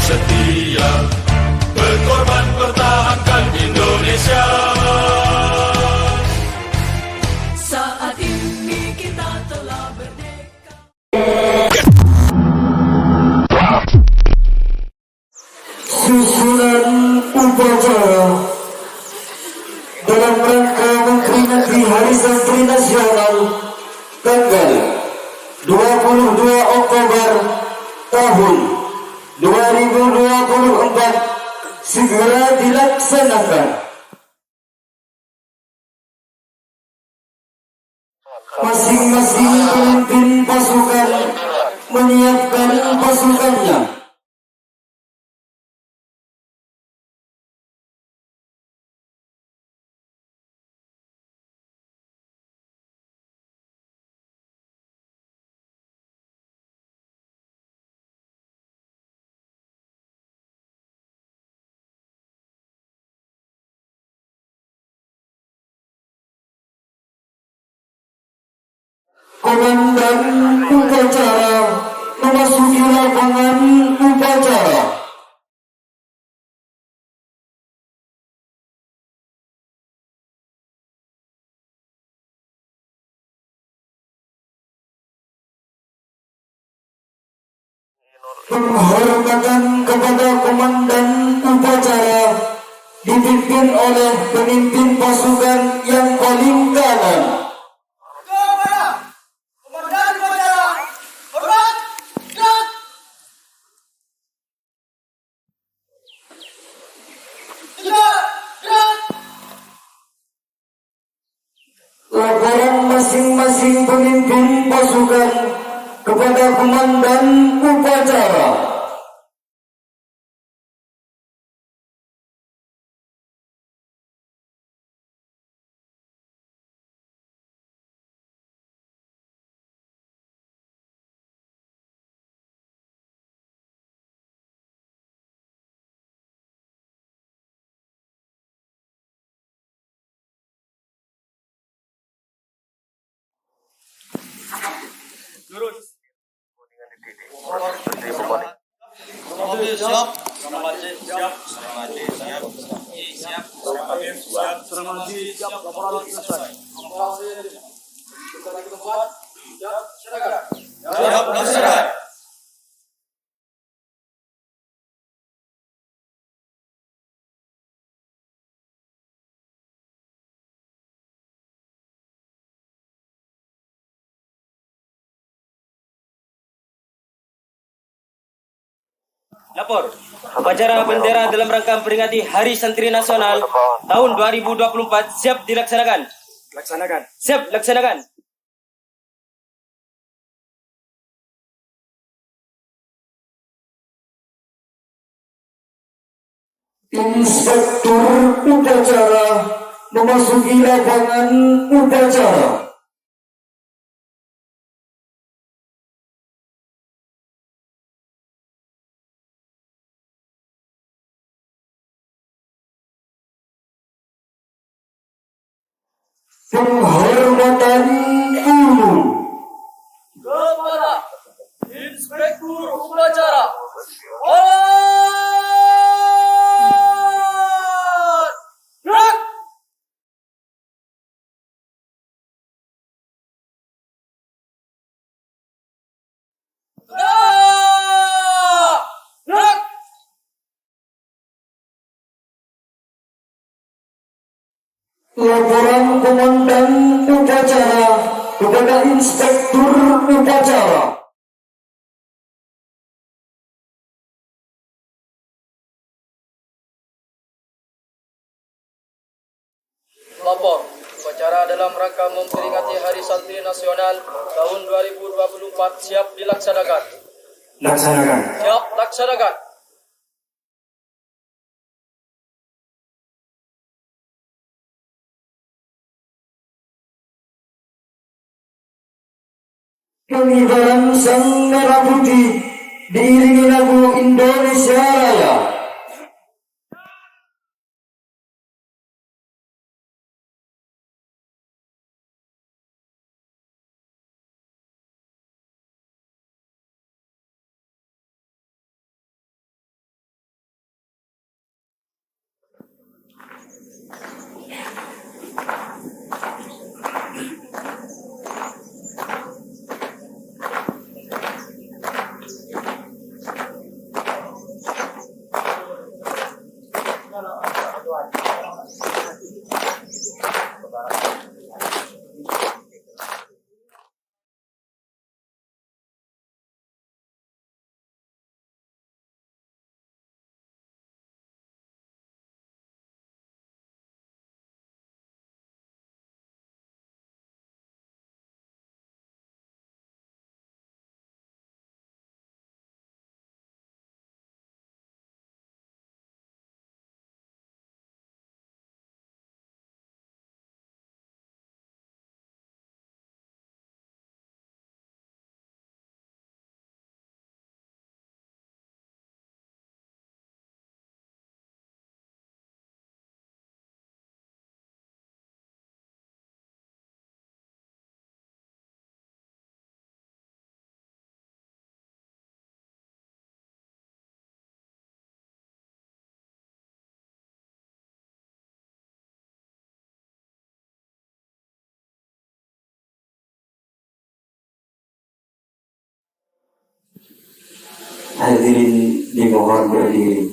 setia, berkorban pertahankan Indonesia. Saat ini kita telah merdeka. Susunan upacara dalam rangka memperingati Hari Santri Nasional tanggal 22 Oktober tahun 2024 segera dilaksanakan. Masing-masing pemimpin pasukan menyiapkan pasukannya. Komandan upacara memasuki lapangan upacara. Penghormatan kepada komandan upacara dipimpin oleh pemimpin pasukan yang paling kanan. Laporan masing-masing pemimpin pasukan kepada komandan upacara. Lurus. Siap. Seramaji siap. Seramaji siap. Siap. Seramaji siap. Seramaji siap. Laporan selesai. Kita lagi tempat. Siap. Silakan. Siap. Laksanakan. Lapor, upacara bendera dalam rangka memperingati Hari Santri Nasional tahun 2024 siap dilaksanakan. Laksanakan. Siap laksanakan. Inspektur upacara memasuki lapangan upacara. Penghormatan umum Kepada Inspektur Upacara. Gerak. Gerak. laporan komandan upacara kepada inspektur upacara. Lapor, upacara dalam rangka memperingati Hari Santri Nasional tahun 2024 siap dilaksanakan. Laksanakan. Siap laksanakan. Pengibaran sang merah putih diiringi lagu Indonesia Raya. Hadirin dimohon berdiri.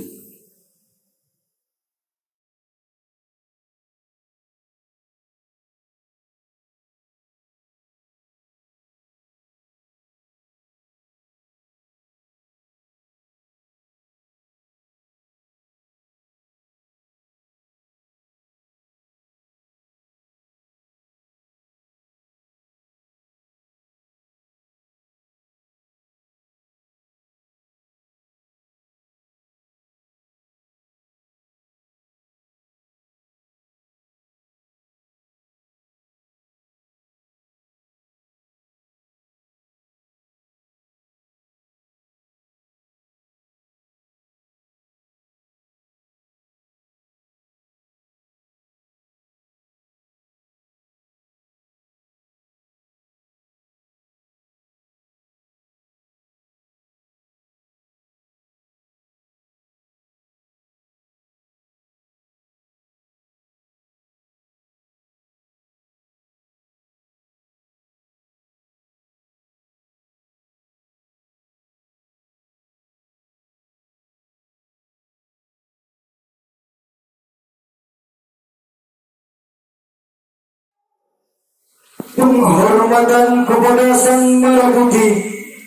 Penghormatan kepada Sang Merah Putih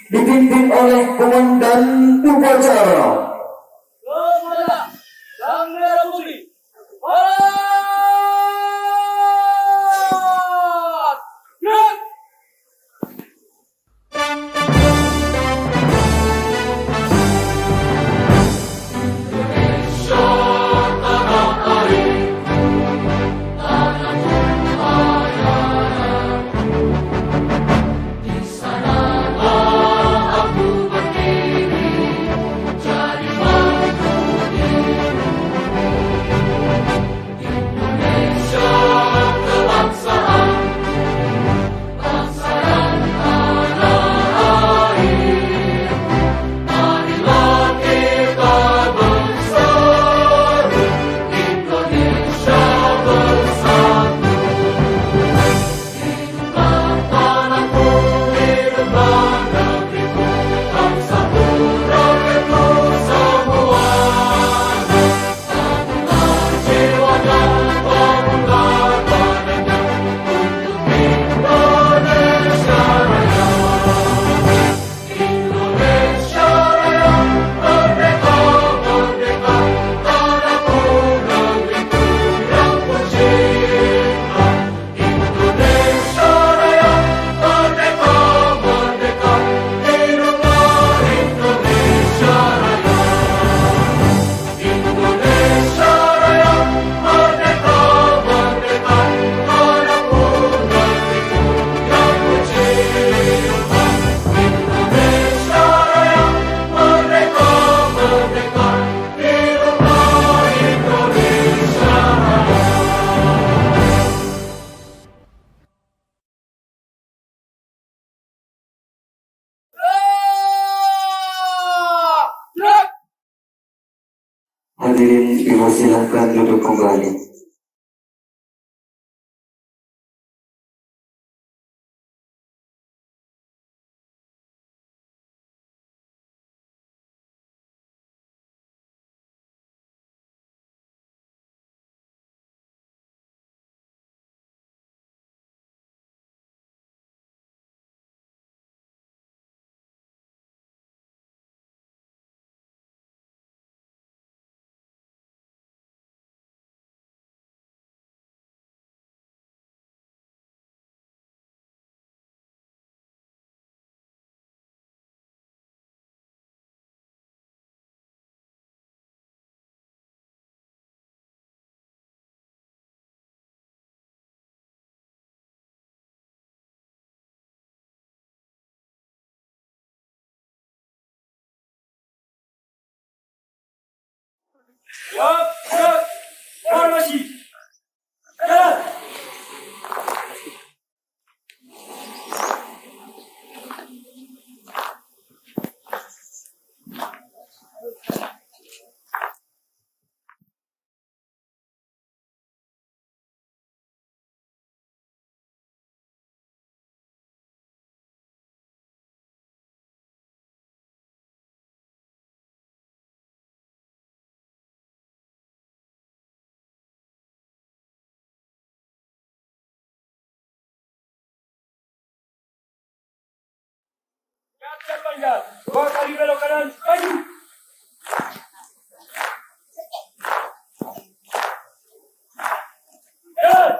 dipimpin oleh Komandan Upacara. Sang Merah Putih. Hadirin dipersilakan duduk kembali. Siap, siap. Formasi. Jalan. Siap, panjang. 2 kali belok kanan, maju. Jalan.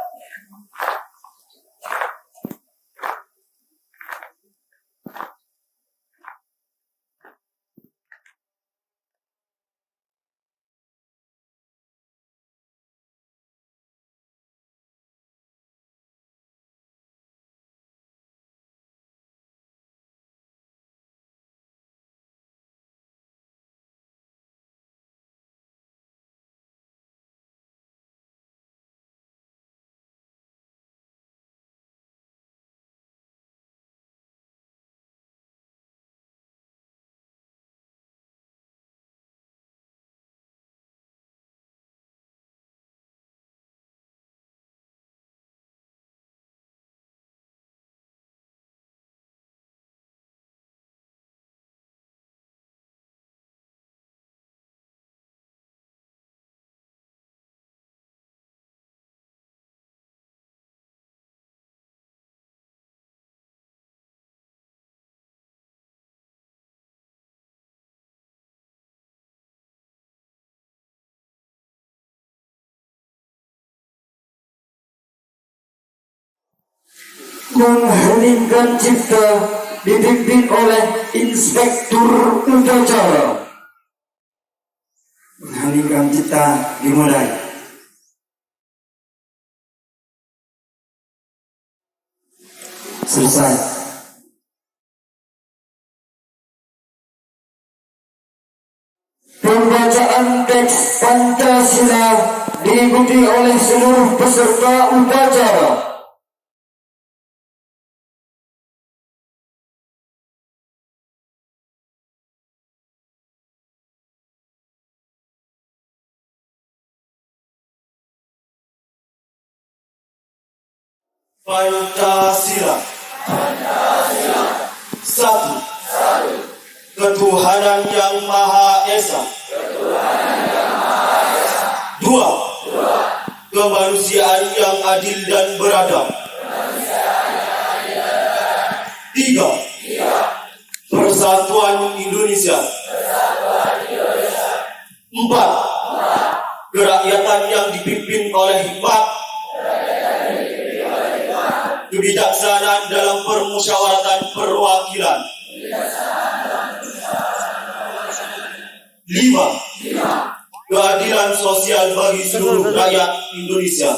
Mengheningkan cipta dipimpin oleh Inspektur Upacara. Mengheningkan cipta dimulai. Selesai. Pembacaan teks Pancasila diikuti oleh seluruh peserta upacara. Pancasila. Satu. Ketuhanan yang Maha Esa. Dua. Kemanusiaan yang adil dan beradab. Tiga. Persatuan Indonesia. Empat. Kerakyatan yang dipimpin oleh hikmat, kebijaksanaan dalam permusyawaratan perwakilan. 5. Keadilan sosial bagi seluruh rakyat Indonesia.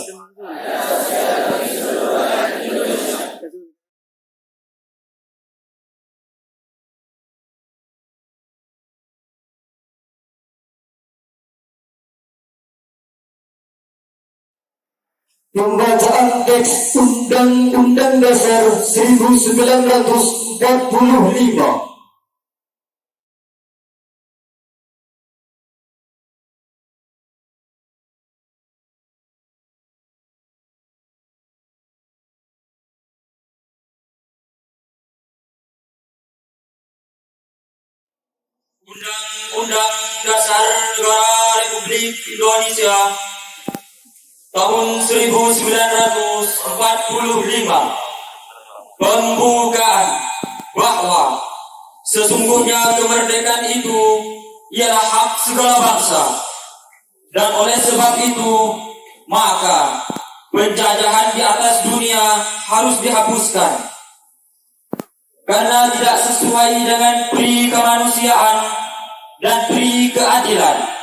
Pembacaan teks Undang-Undang Dasar 1945. Undang-Undang Dasar Negara Republik Indonesia tahun 1945 pembukaan bahwa sesungguhnya kemerdekaan itu ialah hak segala bangsa, dan oleh sebab itu maka penjajahan di atas dunia harus dihapuskan karena tidak sesuai dengan pri kemanusiaan dan pri keadilan.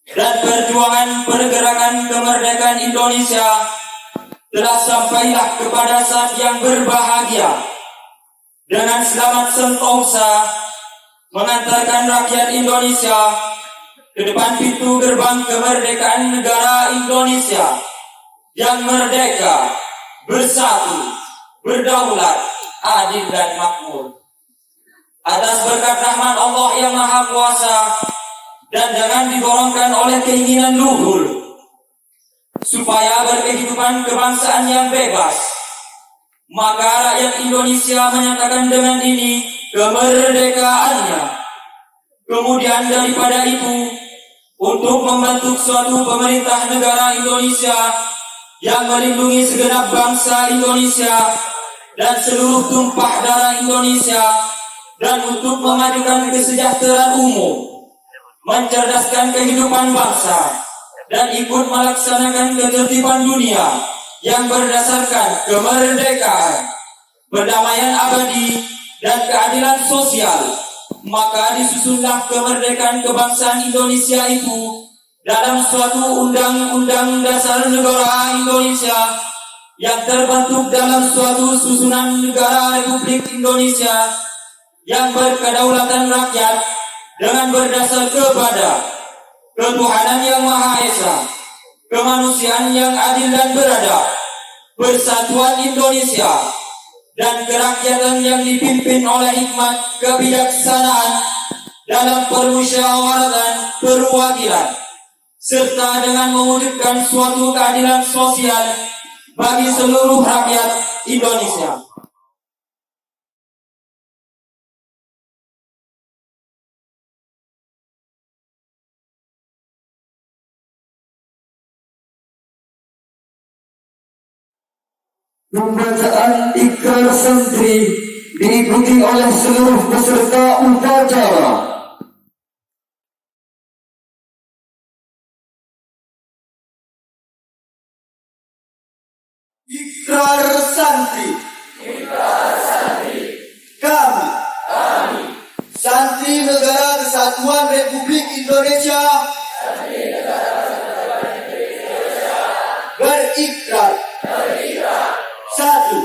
Dan perjuangan pergerakan kemerdekaan Indonesia telah sampailah kepada saat yang berbahagia dengan selamat sentosa mengantarkan rakyat Indonesia ke depan pintu gerbang kemerdekaan negara Indonesia yang merdeka, bersatu, berdaulat, adil dan makmur. Atas berkat rahmat Allah yang Maha Kuasa dan jangan didorongkan oleh keinginan luhur, supaya berkehidupan kebangsaan yang bebas, maka rakyat Indonesia menyatakan dengan ini kemerdekaannya. Kemudian daripada itu, untuk membentuk suatu pemerintah negara Indonesia yang melindungi segenap bangsa Indonesia dan seluruh tumpah darah Indonesia, dan untuk memajukan kesejahteraan umum, mencerdaskan kehidupan bangsa, dan ikut melaksanakan ketertiban dunia yang berdasarkan kemerdekaan, perdamaian abadi, dan keadilan sosial, maka disusunlah kemerdekaan kebangsaan Indonesia itu dalam suatu undang-undang dasar negara Indonesia yang terbentuk dalam suatu susunan negara Republik Indonesia yang berkedaulatan rakyat dengan berdasar kepada ketuhanan yang Maha Esa, kemanusiaan yang adil dan beradab, persatuan Indonesia, dan kerakyatan yang dipimpin oleh hikmat kebijaksanaan dalam permusyawaratan perwakilan, serta dengan mewujudkan suatu keadilan sosial bagi seluruh rakyat Indonesia. Pembacaan ikrar santri diikuti oleh seluruh peserta upacara. Ikrar santri. Kami. Santri Negara Kesatuan Republik Indonesia. Berikrar. Satu.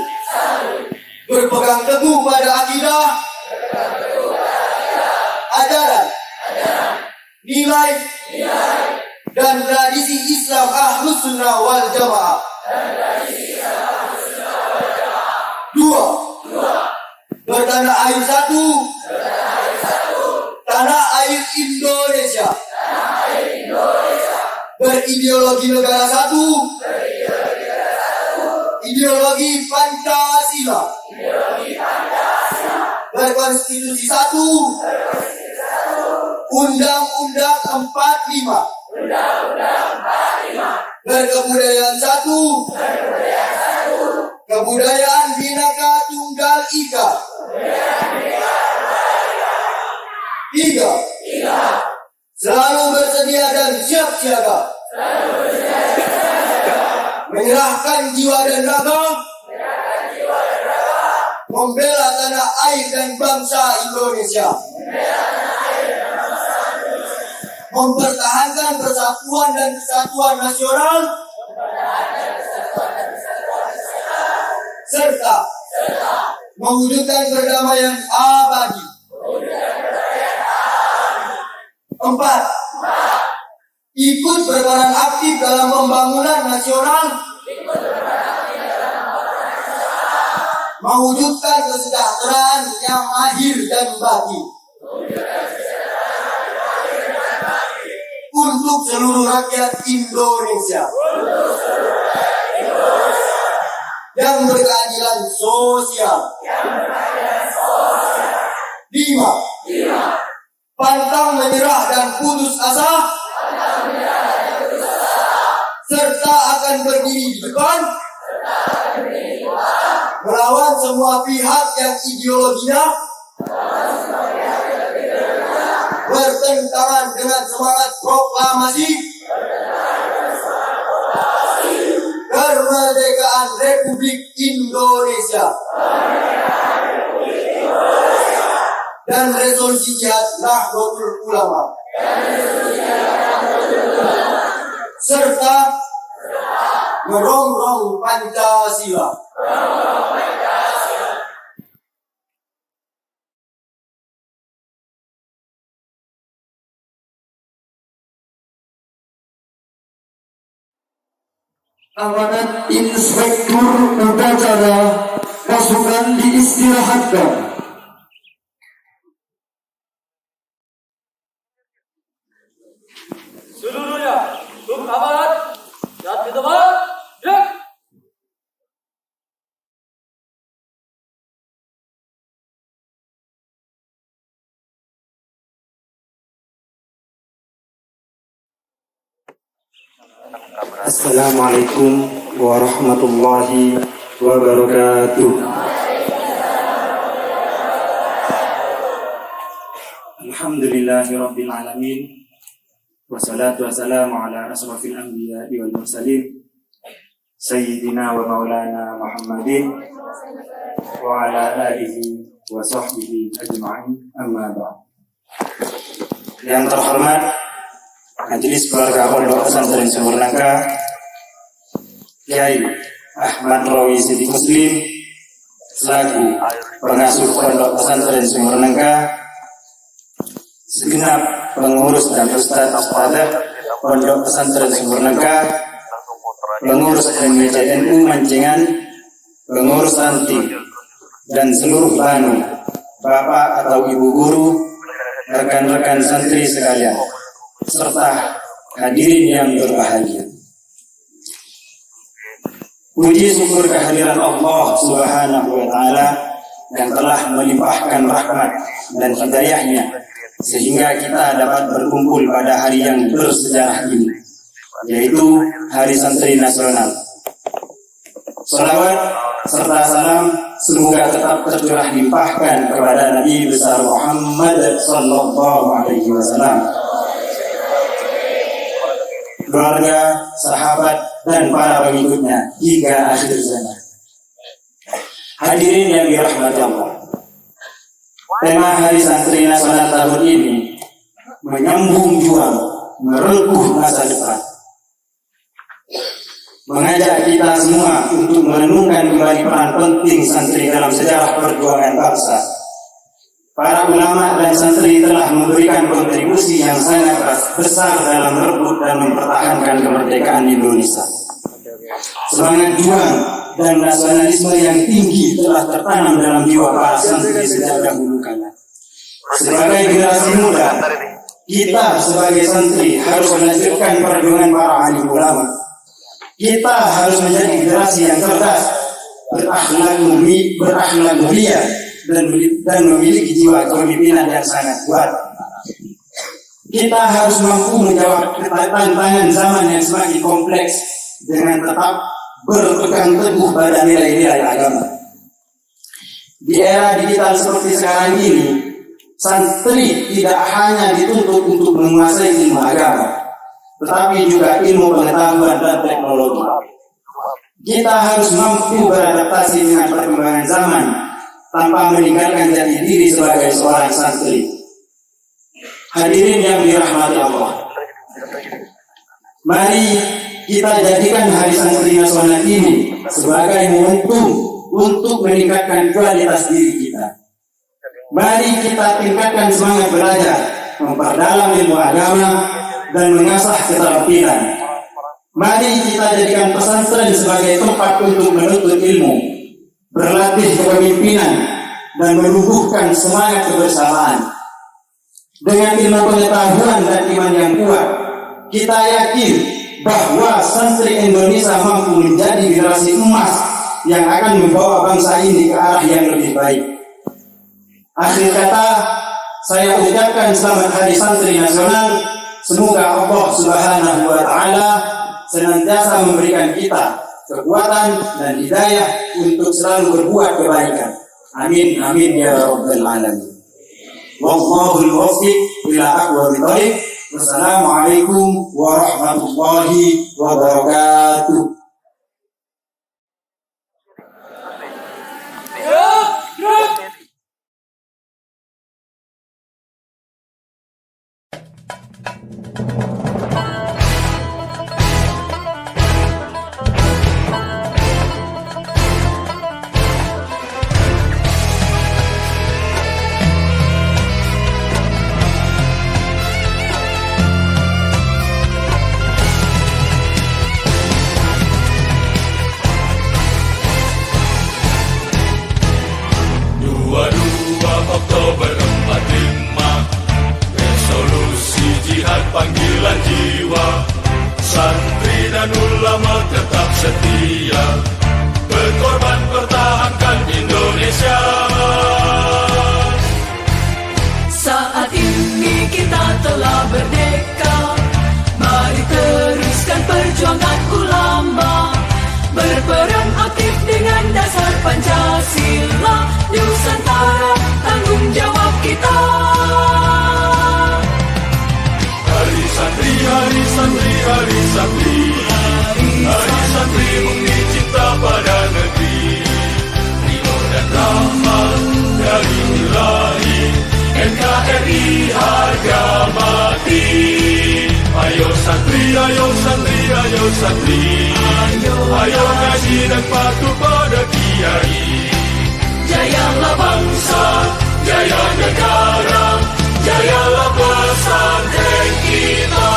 Berpegang teguh pada akidah. Ajaran. Nilai. Dan tradisi Islam Ahlus Sunnah wal Jamaah. Dua. Bertanah air satu. Tanah air Indonesia. Berideologi negara satu. Ideologi Pancasila. Berkonstitusi satu. Undang-Undang 45. Berkebudayaan satu. Kebudayaan Bhinneka Tunggal Ika. Tiga. Selalu bersedia dan siap siaga. Menyerahkan jiwa dan raga. Membela tanah air dan bangsa Indonesia. Mempertahankan persatuan dan kesatuan nasional. Serta mewujudkan perdamaian abadi. Empat. Ikut berperan aktif dalam pembangunan nasional. Mewujudkan kesejahteraan yang lahir dan batin. Untuk seluruh rakyat Indonesia. Yang berkeadilan sosial. 5. Pantang menyerah dan putus asa. Serta akan berdiri di depan. Melawan semua pihak yang ideologinya bertentangan dengan semangat proklamasi kemerdekaan Republik Indonesia dan resolusi jihad Nahdlatul Ulama serta merongrong Pancasila. Amanat Inspektur Upacara pasukan diistirahatkan. Seluruhnya, untuk amanat dan di tempat. Ya. Assalamualaikum warahmatullahi wabarakatuh. Alhamdulillahirabbil alamin. Wassalatu wassalamu ala asrafil anbiya'i wal mursalin sayyidina wa maulana Muhammadin wa ala alihi wa sahbihi ajma'in, amma ba'd. Yang terhormat Majelis Keluarga Pondok Pesantren Sumber Nangka, Kiai Ahmad Rawi Siddiq Muslim selaku pengasuh Pondok Pesantren Sumber Nangka, segenap pengurus dan ustadz-ustadzah Pondok Pesantren Sumber Nangka, pengurus MWCNU Mancingan, pengurus Santi, dan seluruh banu, bapak atau ibu guru, rekan-rekan santri sekalian, serta hadirin yang berbahagia. Puji syukur kehadiran Allah Subhanahu wa Ta'ala yang telah melimpahkan rahmat dan hidayahnya sehingga kita dapat berkumpul pada hari yang bersejarah ini, yaitu Hari Santri Nasional. Salawat serta salam semoga tetap tercurah limpahkan kepada Nabi besar Muhammad sallallahu alaihi wasallam, keluarga, sahabat, dan para pengikutnya hingga akhir zaman. Hadirin yang dirahmati Allah, tema Hari Santri Nasional tahun ini menyambung juang merengkuh masa depan, mengajak kita semua untuk merenungkan kembali peran penting santri dalam sejarah perjuangan bangsa. Para ulama dan santri telah memberikan kontribusi yang sangat besar dalam merebut dan mempertahankan kemerdekaan Indonesia. Semangat juang dan nasionalisme yang tinggi telah tertanam dalam jiwa para santri sejak dahulu kala. Sebagai generasi muda, kita sebagai santri harus melanjutkan perjuangan para alim ulama. Kita harus menjadi generasi yang cerdas, berakhlak mulia, dan memiliki jiwa kepemimpinan yang sangat kuat. Kita harus mampu menjawab tantangan zaman yang semakin kompleks dengan tetap berpegang teguh pada nilai-nilai agama. Di era digital seperti sekarang ini, santri tidak hanya dituntut untuk menguasai ilmu agama, tetapi juga ilmu pengetahuan dan teknologi. Kita harus mampu beradaptasi dengan perkembangan zaman tanpa meninggalkan jati diri sebagai seorang santri. Hadirin yang dirahmati Allah, mari kita jadikan Hari Santri Nasional ini sebagai momentum untuk meningkatkan kualitas diri kita. Mari kita tingkatkan semangat belajar, memperdalam ilmu agama, dan mengasah keterampilan. Mari kita jadikan pesantren sebagai tempat untuk menuntut ilmu, berlatih kepemimpinan, dan menumbuhkan semangat kebersamaan. Dengan ilmu pengetahuan dan iman yang kuat, kita yakin bahwa santri Indonesia mampu menjadi generasi emas yang akan membawa bangsa ini ke arah yang lebih baik. Akhir kata, saya ucapkan selamat Hari Santri Nasional. Semoga Allah Subhanahu wa Ta'ala senantiasa memberikan kita kekuatan dan hidayah untuk selalu berbuat kebaikan. Amin amin ya rabbal alamin. Wallahul muwaffiq ila aqwamit thoriq. Wassalamualaikum warahmatullahi wabarakatuh. setia, berkorban pertahankan Indonesia. Saat ini kita telah merdeka, mari teruskan perjuangan ulama, berperan aktif dengan dasar Pancasila, Nusantara tanggung jawab kita. Hari santri, hari santri, hari santri, hari santri bukti cinta pada negeri, ridho dan rahmat dari Ilahi, NKRI harga mati. Ayo santri, ayo santri, ayo santri, ayo ngaji dan patuh pada kiai. Jayalah bangsa, Jaya negara, jayalah pesantren kita.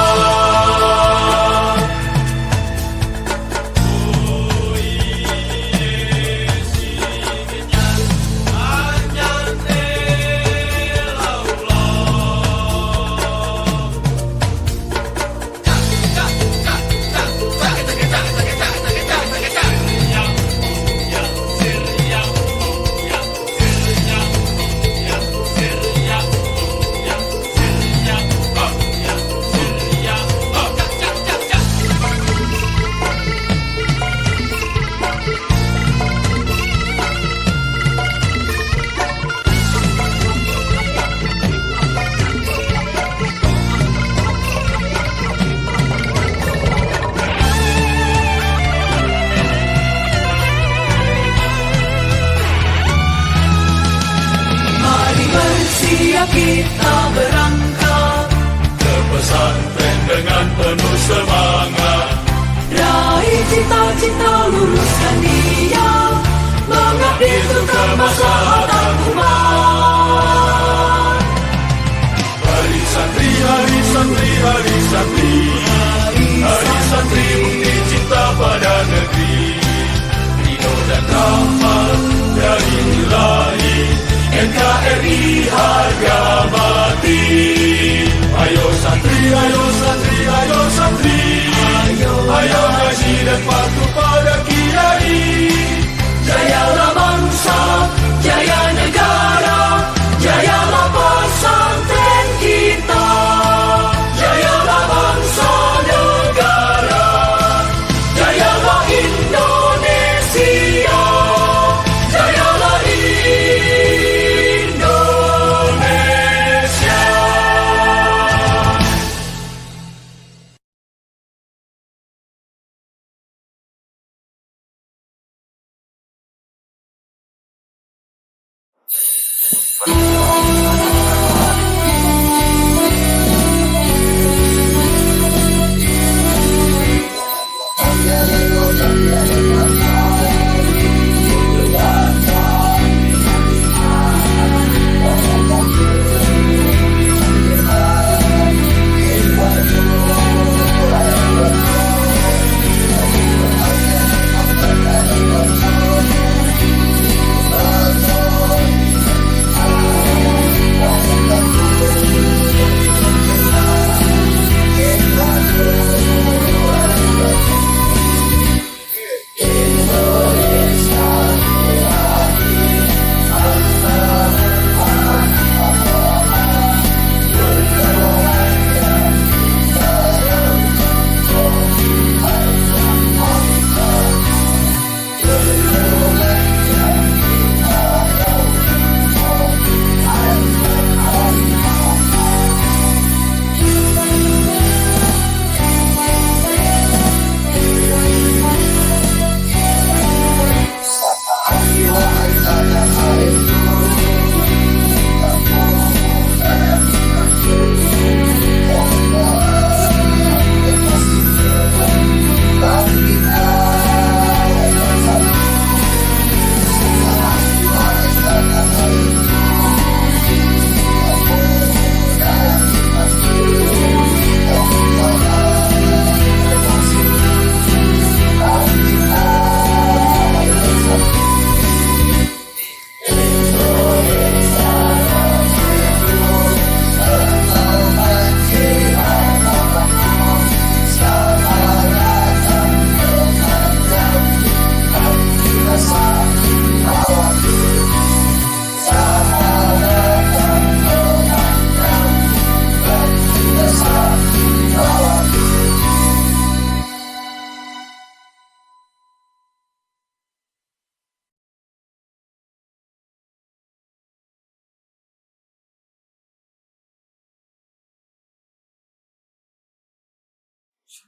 kita berangkat ke pesantren dengan penuh semangat. Raih cita-cita, luruskan niat, mengabdi untuk kemaslahatan umat. Hari santri, hari santri, hari santri, hari santri bukti cinta pada negeri, ridho dan rahmat dari Ilahi, NKRI harga mati. Ayo santri, ayo santri, ayo santri, ayo ngaji dan patuh pada kiai. Jayalah bangsa, jaya negara, jayalah pesantren kita. Jayalah bangsa negara, jayalah Indonesia, jayalah Indonesia.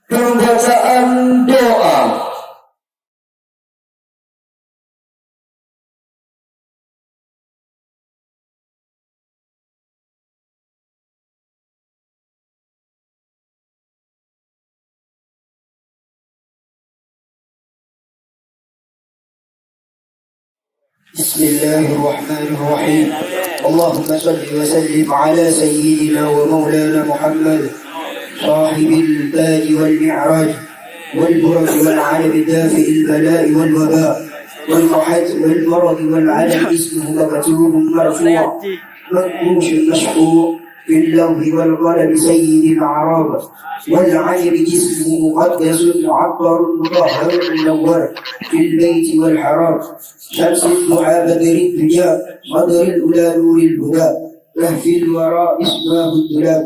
Pembacaan doa. بسم الله الرحمن الرحيم اللهم صل وسلم على سيدنا ومولانا محمد صاحب التاج والمعراج والبرج والعلم دافئ البلاء والوباء والمحج والمرض والعلم اسمه مكتوب مرفوع منقوش مشحور في اللوح والقلم سيد الأعراب والعجب جسمه مقدس معطر مطهر منور في البيت والحرام شمس الضحى بدر الدجى صدر الأولى نور الهدى لهف الوراء اسمه الدلال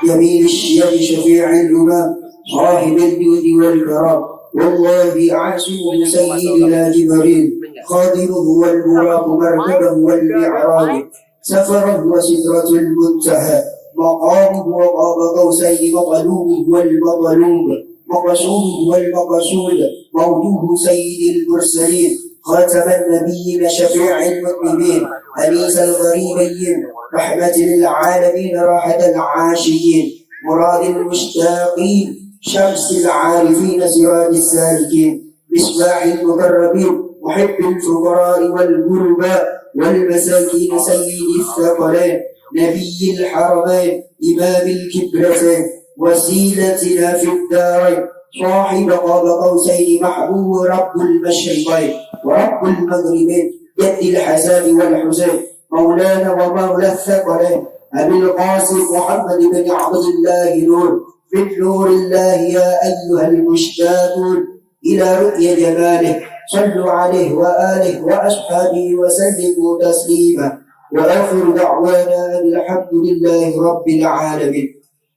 يمين الشيم شفيع الأمام صاحب الجود والكرام والله أعزه سيدنا جبريل خادمه والبراق مركبه والمعراج سفره وسدرة المنتهى مقامه وقاب قوسين مطلوبه والمطلوب مقصوده والمقصود موجوه سيد المرسلين خاتم النبيين شفيع المذنبين أنيس الغريبين رحمة للعالمين راحة العاشقين مراد المشتاقين شمس العارفين سراج السالكين مصباح المقربين محب الفقراء والغرباء والمساكين سيد الثقلين نبي الحرمين إمام الكبرتين وسيلتنا في الدارين صاحب قاب قوسين محبوب رب المشرقين ورب المغربين جد الحسن والحسين مولانا ومولى الثقلين أبي القاسم محمد بن عبد الله نور من نور الله يا أيها المشتاقون إلى رؤيا جماله صلوا عليه وآله وأصحابه وسلموا تسليما وآخر دعوانا أن الحمد لله رب العالمين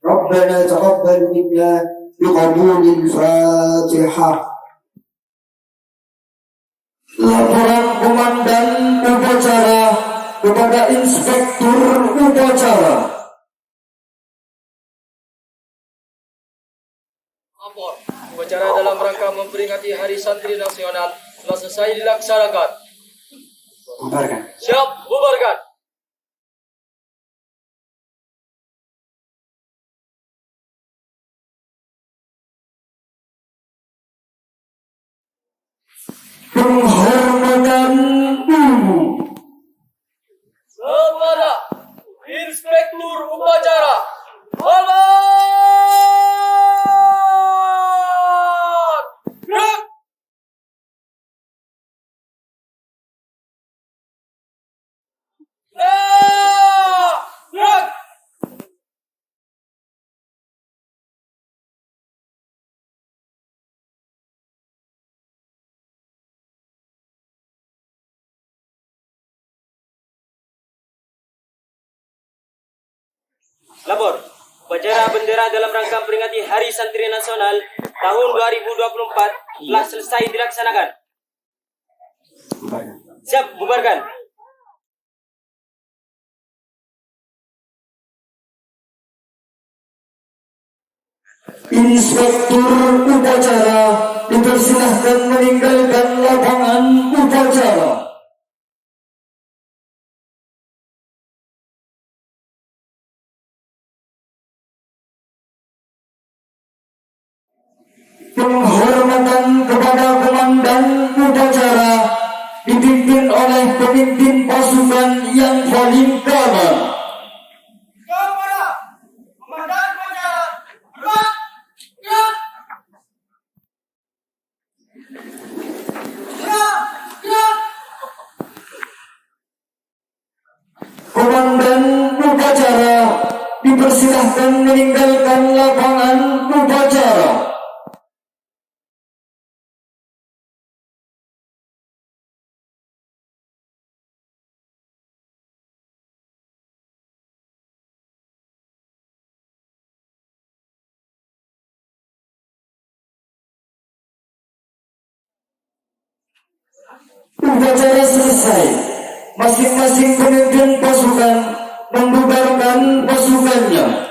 ربنا تقبل منا بقبول الفاتحة. Laporan Komandan Upacara kepada Inspektur Upacara. Lapor, upacara dalam rangka memperingati Hari Santri Nasional telah selesai dilaksanakan. Bubarkan. Siap, bubarkan. Penghormatan umum. Kepada Inspektur Upacara. Hormat! Gerak! Gerak! Lapor, upacara bendera dalam rangka memperingati Hari Santri Nasional tahun 2024 telah selesai dilaksanakan. Bubarkan. Siap, bubarkan. Inspektur Upacara dipersilahkan meninggalkan lapangan upacara. Penghormatan kepada Komandan Upacara dipimpin oleh pemimpin pasukan yang paling kanan. Kepada Komandan Upacara. Hormat! Gerak! Gerak! Gerak! Komandan Upacara dipersilahkan meninggalkan lapangan upacara. Upacara selesai. Masing-masing pemimpin pasukan membubarkan pasukannya.